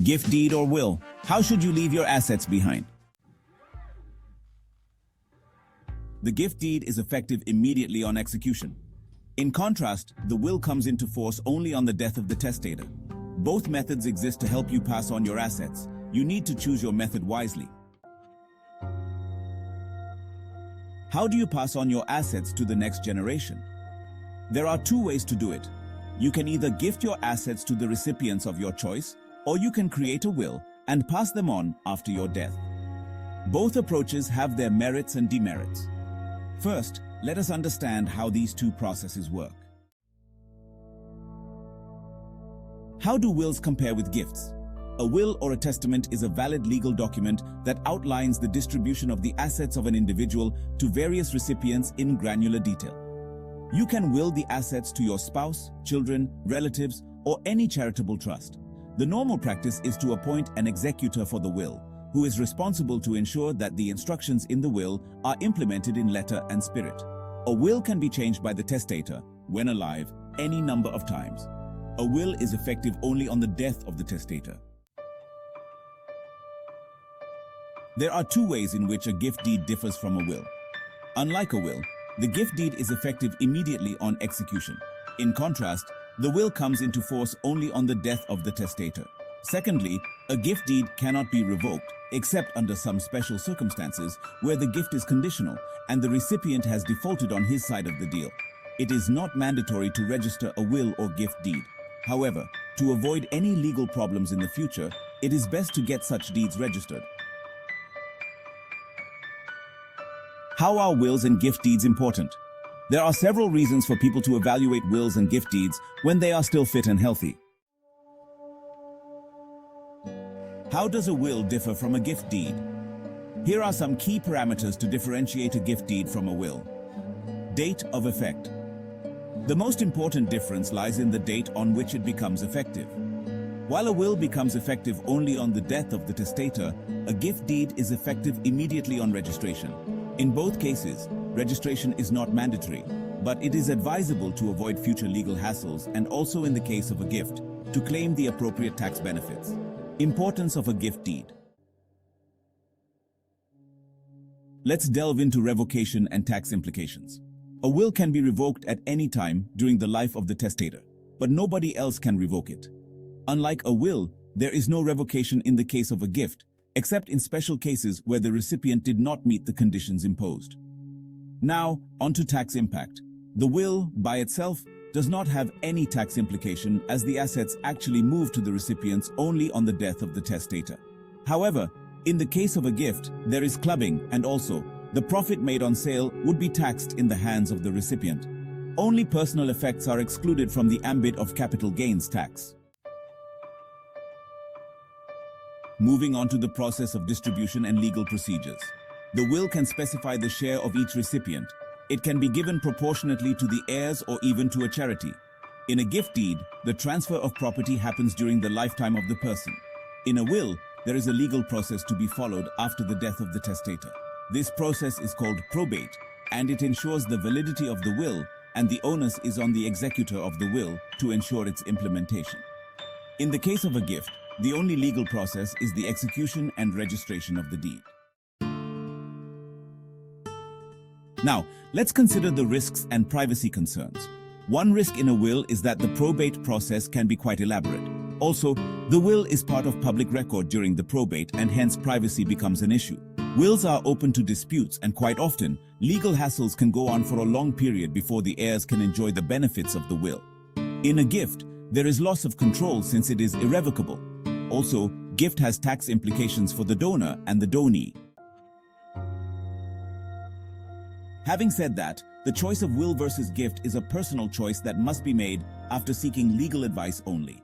Gift deed or will? How should you leave your assets behind? The gift deed is effective immediately on execution. In contrast, the will comes into force only on the death of the testator. Both methods exist to help you pass on your assets. You need to choose your method wisely. How do you pass on your assets to the next generation? There are two ways to do it. You can either gift your assets to the recipients of your choice, or you can create a will and pass them on after your death. Both approaches have their merits and demerits. First, let us understand how these two processes work. How do wills compare with gifts? A will or a testament is a valid legal document that outlines the distribution of the assets of an individual to various recipients in granular detail. You can will the assets to your spouse, children, relatives, or any charitable trust. The normal practice is to appoint an executor for the will, who is responsible to ensure that the instructions in the will are implemented in letter and spirit. A will can be changed by the testator, when alive, any number of times. A will is effective only on the death of the testator. There are two ways in which a gift deed differs from a will. Unlike a will, the gift deed is effective immediately on execution. In contrast, the will comes into force only on the death of the testator. Secondly, a gift deed cannot be revoked, except under some special circumstances where the gift is conditional and the recipient has defaulted on his side of the deal. It is not mandatory to register a will or gift deed. However, to avoid any legal problems in the future, it is best to get such deeds registered. How are wills and gift deeds important? There are several reasons for people to evaluate wills and gift deeds when they are still fit and healthy. How does a will differ from a gift deed? Here are some key parameters to differentiate a gift deed from a will. Date of effect. The most important difference lies in the date on which it becomes effective. While a will becomes effective only on the death of the testator, a gift deed is effective immediately on registration. In both cases, registration is not mandatory, but it is advisable to avoid future legal hassles and also in the case of a gift, to claim the appropriate tax benefits. Importance of a gift deed. Let's delve into revocation and tax implications. A will can be revoked at any time during the life of the testator, but nobody else can revoke it. Unlike a will, there is no revocation in the case of a gift, except in special cases where the recipient did not meet the conditions imposed. Now, onto tax impact. The will, by itself, does not have any tax implication as the assets actually move to the recipients only on the death of the testator. However, in the case of a gift, there is clubbing and also, the profit made on sale would be taxed in the hands of the recipient. Only personal effects are excluded from the ambit of capital gains tax. Moving on to the process of distribution and legal procedures. The will can specify the share of each recipient. It can be given proportionately to the heirs or even to a charity. In a gift deed, the transfer of property happens during the lifetime of the person. In a will, there is a legal process to be followed after the death of the testator. This process is called probate, and it ensures the validity of the will, and the onus is on the executor of the will to ensure its implementation. In the case of a gift, the only legal process is the execution and registration of the deed. Now, let's consider the risks and privacy concerns. One risk in a will is that the probate process can be quite elaborate. Also, the will is part of public record during the probate and hence privacy becomes an issue. Wills are open to disputes and quite often, legal hassles can go on for a long period before the heirs can enjoy the benefits of the will. In a gift, there is loss of control since it is irrevocable. Also, gift has tax implications for the donor and the donee. Having said that, the choice of will versus gift is a personal choice that must be made after seeking legal advice only.